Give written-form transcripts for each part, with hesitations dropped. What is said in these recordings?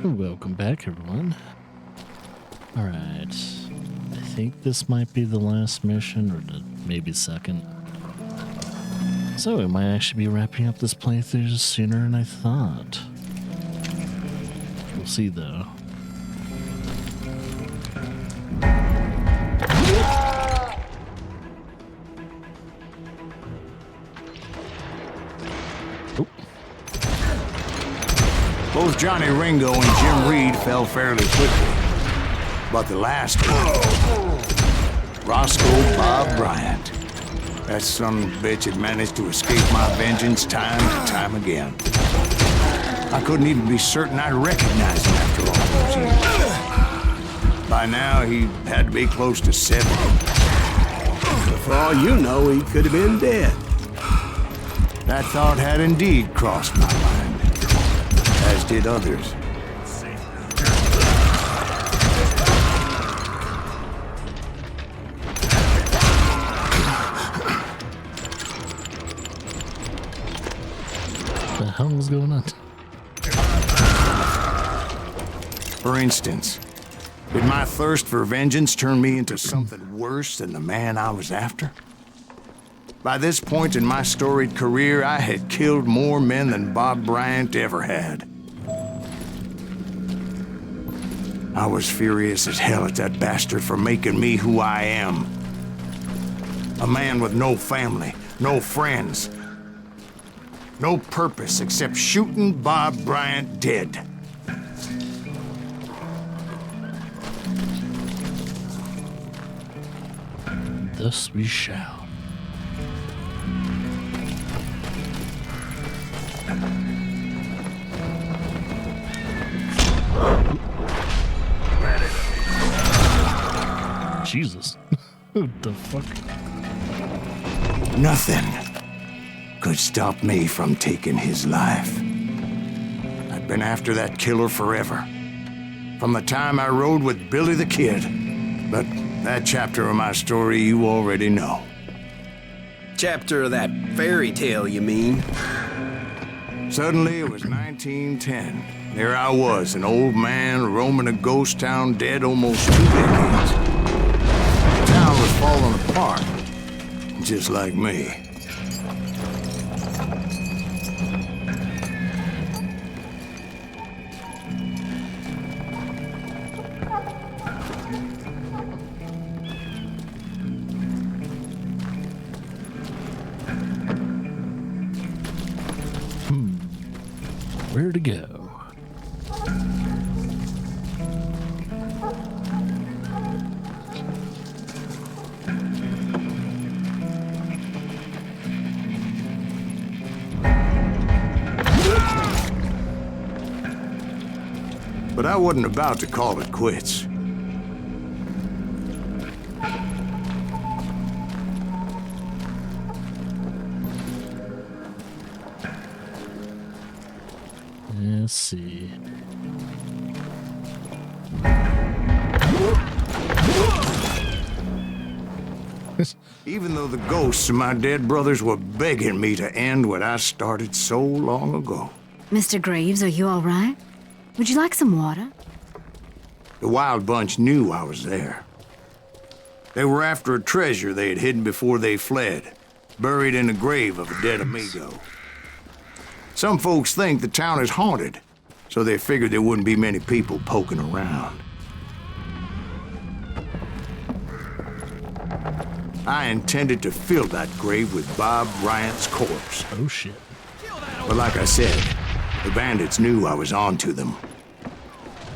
Welcome back, everyone. Alright. I think this might be the last mission, or maybe second. So we might actually be wrapping up this playthrough sooner than I thought. We'll see, though. Both Johnny Ringo and Jim Reed fell fairly quickly. But the last one, Roscoe Bob Bryant, that son of a bitch had managed to escape my vengeance time and time again. I couldn't even be certain I'd recognize him after all those years. By now, he had to be close to 70. But for all you know, he could have been dead. That thought had indeed crossed my mind, as did others. What the hell is going on? For instance, did my thirst for vengeance turn me into something worse than the man I was after? By this point in my storied career, I had killed more men than Bob Bryant ever had. I was furious as hell at that bastard for making me who I am. A man with no family, no friends, no purpose except shooting Bob Bryant dead. Thus we shall. Jesus. What the fuck? Nothing could stop me from taking his life. I'd been after that killer forever. From the time I rode with Billy the Kid. But that chapter of my story you already know. Chapter of that fairy tale, you mean? Suddenly, it was 1910. There I was, an old man roaming a ghost town dead almost 2 decades. The town was falling apart, just like me. Where to go? But I wasn't about to call it quits. Let's see. Even though the ghosts of my dead brothers were begging me to end what I started so long ago. Mr. Graves, are you all right? Would you like some water? The Wild Bunch knew I was there. They were after a treasure they had hidden before they fled, buried in the grave of a dead amigo. Some folks think the town is haunted, so they figured there wouldn't be many people poking around. I intended to fill that grave with Bob Bryant's corpse. Oh shit. But like I said, the bandits knew I was on to them.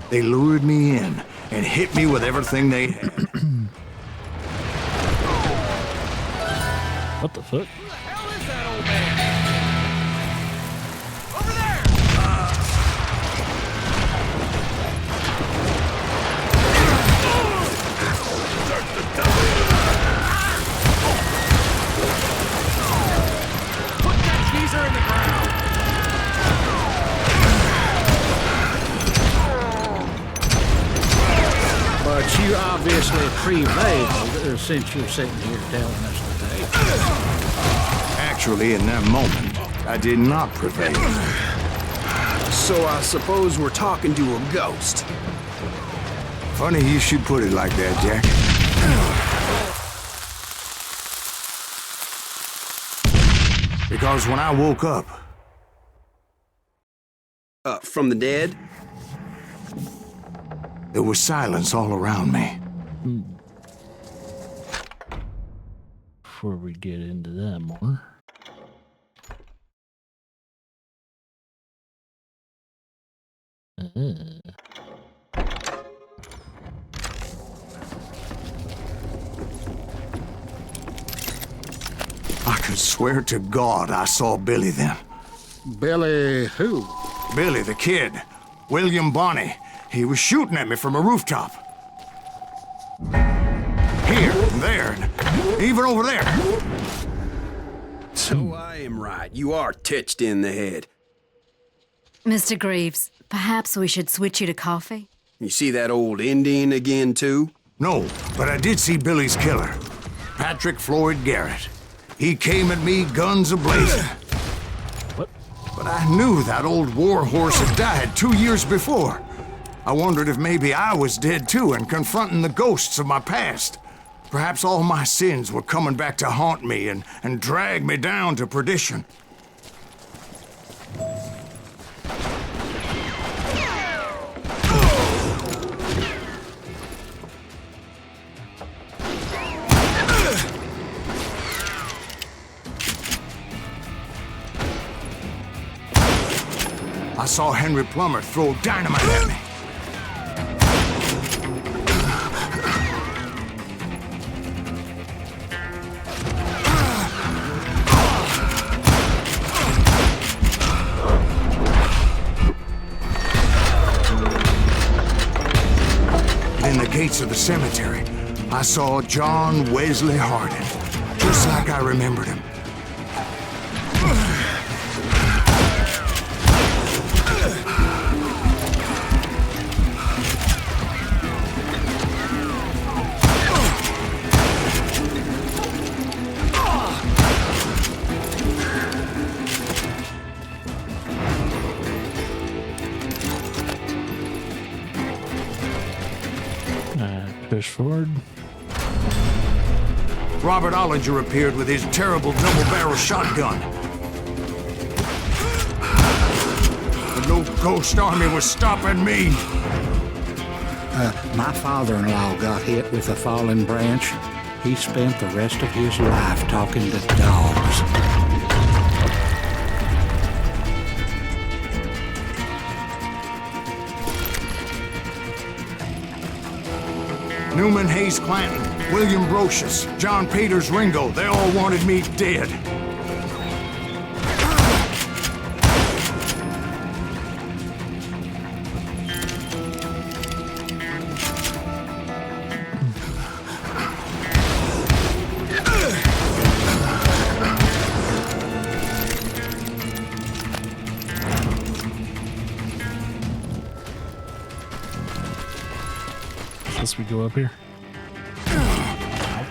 They lured me in and hit me with everything they had. What the fuck? Who the hell is that old man? Over there! Put that geezer in the ground! But you obviously prevailed since you're sitting here telling us today. Actually, in that moment, I did not prevail. So I suppose we're talking to a ghost. Funny you should put it like that, Jack. Because when I woke up, From the dead? there was silence all around me. Before we get into that more. I could swear to God I saw Billy then. Billy who? Billy, the kid. William Bonney. He was shooting at me from a rooftop. Here, and there, and even over there. So I am right. You are titched in the head. Mr. Greaves, perhaps we should switch you to coffee? You see that old Indian again, too? No, but I did see Billy's killer. Patrick Floyd Garrett. He came at me guns a-blazing. What? But I knew that old war horse had died 2 years before. I wondered if maybe I was dead too and confronting the ghosts of my past. Perhaps all my sins were coming back to haunt me and drag me down to perdition. I saw Henry Plummer throw dynamite at me. In the gates of the cemetery, I saw John Wesley Hardin, just like I remembered him. Push forward. Robert Ollinger appeared with his terrible double-barrel shotgun. But no ghost army was stopping me. My father-in-law got hit with a fallen branch. He spent the rest of his life talking to dogs. Newman Hayes Clanton, William Brocious, John Peters Ringo, they all wanted me dead. Guess we go up here. Ow.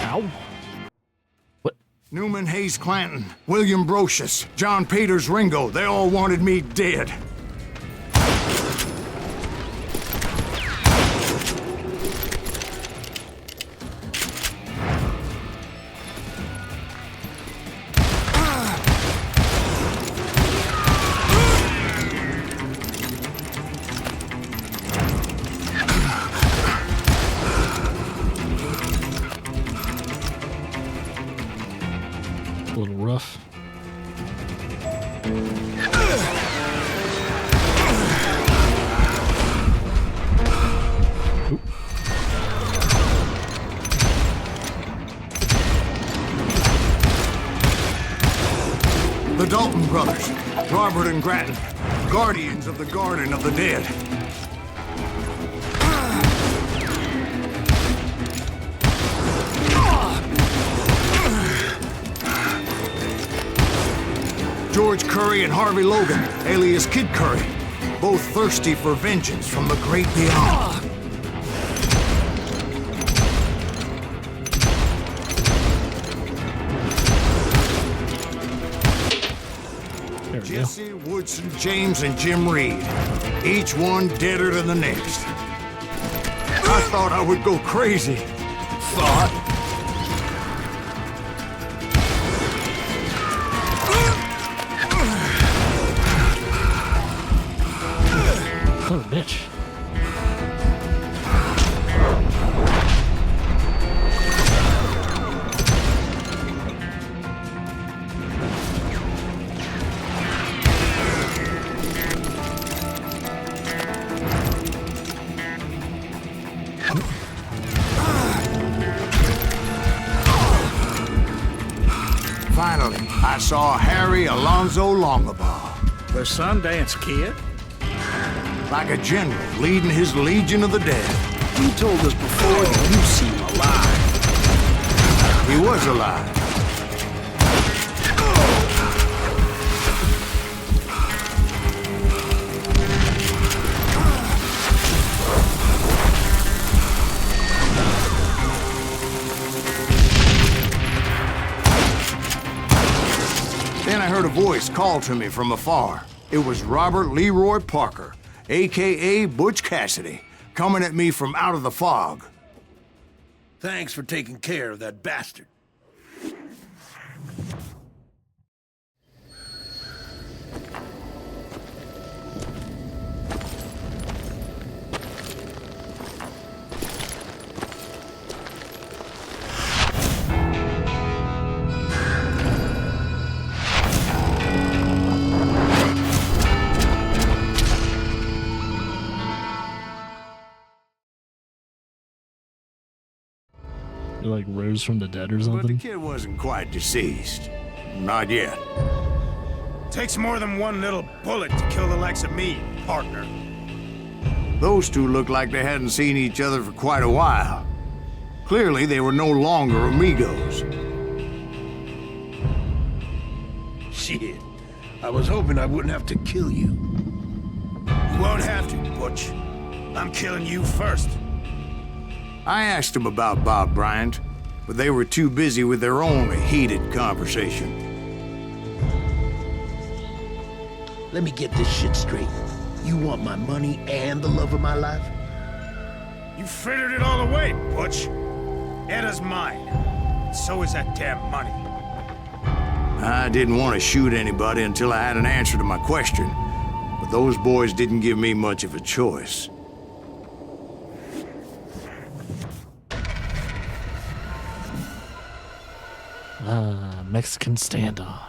Ow. What? Newman Hayes Clanton, William Brocious, John Peters Ringo, they all wanted me dead. A little rough. Oop. The Dalton brothers, Robert and Grattan, guardians of the Garden of the Dead. George Curry and Harvey Logan, alias Kid Curry, both thirsty for vengeance from the great beyond. There we Jesse, Woodson, James, and Jim Reed. Each one deader than the next. I thought I would go crazy. Thought? Oh, bitch. Finally, I saw Harry Alonzo Longabaugh. The Sundance Kid? Like a general leading his legion of the dead. You told us before that you seem alive. He was alive. Then I heard a voice call to me from afar. It was Robert Leroy Parker, a.k.a. Butch Cassidy, coming at me from out of the fog. Thanks for taking care of that bastard. You like rose from the dead or But the something? kid wasn't quite deceased. Not yet. Takes more than one little bullet to kill the likes of me, partner. Those two looked like they hadn't seen each other for quite a while. Clearly, they were no longer amigos. Shit. I was hoping I wouldn't have to kill you. You won't have to, Butch. I'm killing you first. I asked them about Bob Bryant, but they were too busy with their own heated conversation. Let me get this shit straight. You want my money and the love of my life? You frittered it all away, Butch. Edda's mine. And so is that damn money. I didn't want to shoot anybody until I had an answer to my question, but those boys didn't give me much of a choice. Mexican standoff.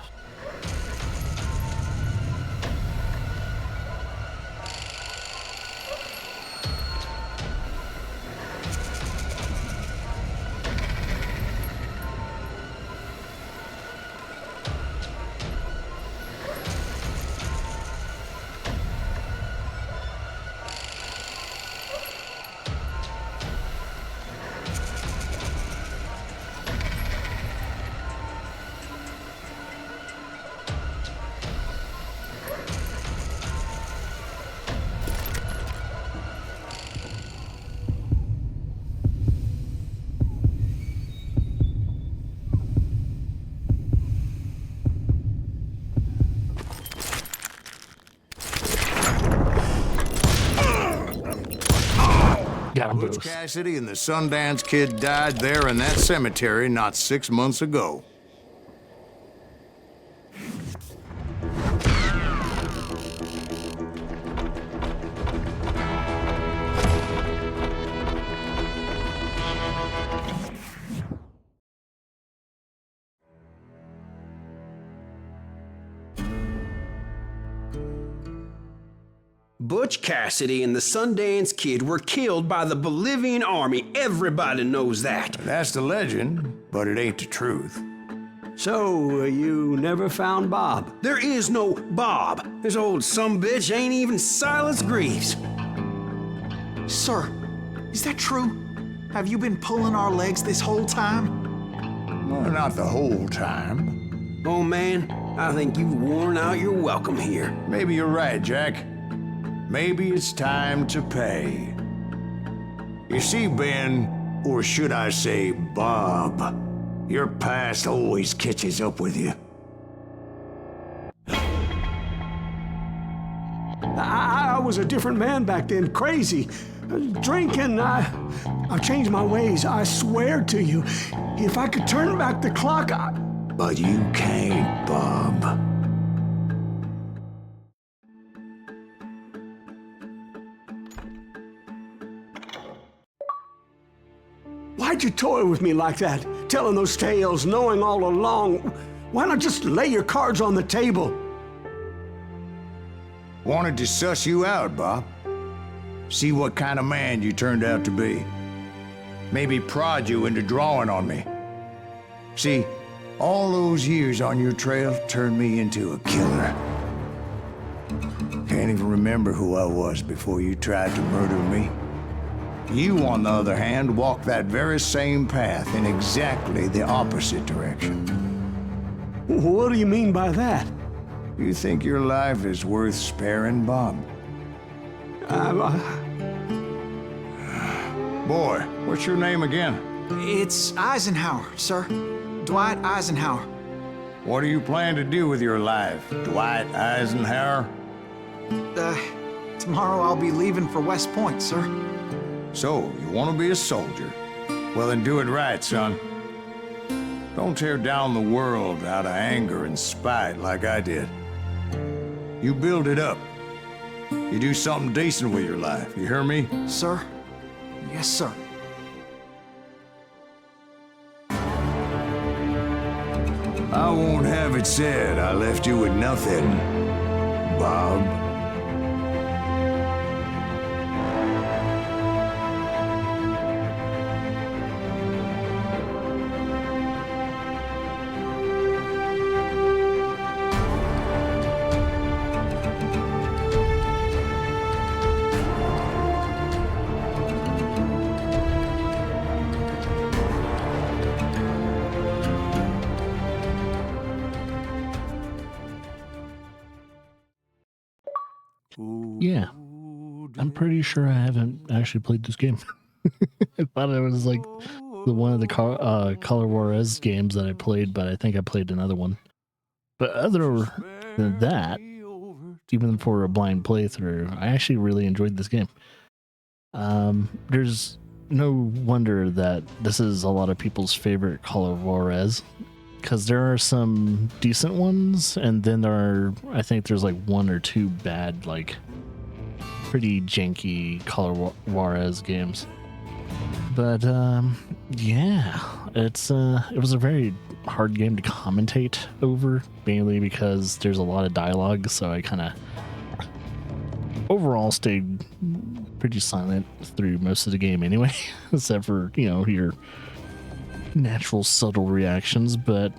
Got 'em Butch both. Cassidy and the Sundance Kid died there in that cemetery not 6 months ago. Butch Cassidy and the Sundance Kid were killed by the Bolivian army. Everybody knows that. That's the legend, but it ain't the truth. So, you never found Bob? There is no Bob. This old sumbitch ain't even Silas Greaves. Sir, is that true? Have you been pulling our legs this whole time? Well, not the whole time. Oh man, I think you've worn out your welcome here. Maybe you're right, Jack. Maybe it's time to pay. You see, Ben, or should I say Bob, your past always catches up with you. was a different man back then, crazy. Drinking, I've changed my ways, I swear to you. If I could turn back the clock, But you can't, Bob. Why'd you toy with me like that? Telling those tales, knowing all along. Why not just lay your cards on the table? Wanted to suss you out, Bob. See what kind of man you turned out to be. Maybe prod you into drawing on me. See, all those years on your trail turned me into a killer. Can't even remember who I was before you tried to murder me. You, on the other hand, walked that very same path in exactly the opposite direction. What do you mean by that? You think your life is worth sparing, Bob? Boy, what's your name again? It's Eisenhower, sir. Dwight Eisenhower. What do you plan to do with your life, Dwight Eisenhower? Tomorrow I'll be leaving for West Point, sir. So, you want to be a soldier? Well, then do it right, son. Don't tear down the world out of anger and spite like I did. You build it up. You do something decent with your life, you hear me? Sir? Yes, sir. I won't have it said I left you with nothing, Bob. Yeah, I'm pretty sure I haven't actually played this game. I thought it was like one of the Call of Juarez games that I played, but I think I played another one. But other than that, even for a blind playthrough, I actually really enjoyed this game. There's no wonder that this is a lot of people's favorite Call of Juarez, because there are some decent ones, and then I think there's like one or two bad, like pretty janky Call of Juarez games. But yeah, it was a very hard game to commentate over, mainly because there's a lot of dialogue, so I kind of overall stayed pretty silent through most of the game anyway, except for, your natural subtle reactions. But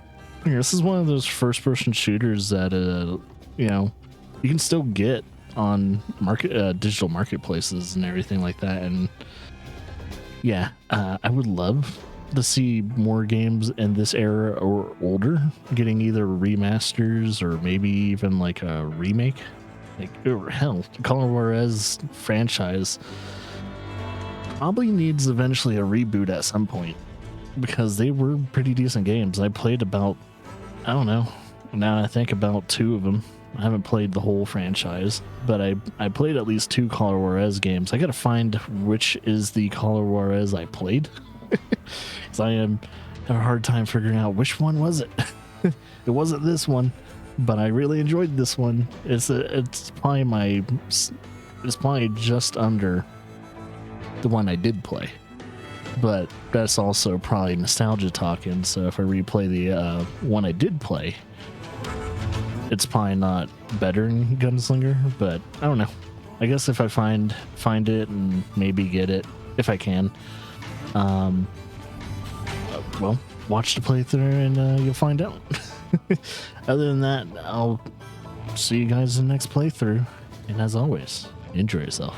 this is one of those first-person shooters that you can still get on digital marketplaces and everything like that. And yeah, I would love to see more games in this era or older getting either remasters or maybe even like a remake. Or hell, the Call of Juarez franchise probably needs eventually a reboot at some point, because they were pretty decent games. I played about, I don't know, now I think about 2 of them. I haven't played the whole franchise, but I played at least 2 Call of Juarez games. I gotta find which is the Call of Juarez I played, because I have a hard time figuring out which one was it. It wasn't this one, but I really enjoyed this one. It's probably just under the one I did play. But that's also probably nostalgia talking, so if I replay the one I did play, it's probably not better than Gunslinger, but I don't know. I guess if I find it and maybe get it, if I can, well, watch the playthrough and you'll find out. Other than that, I'll see you guys in the next playthrough, and as always, enjoy yourself.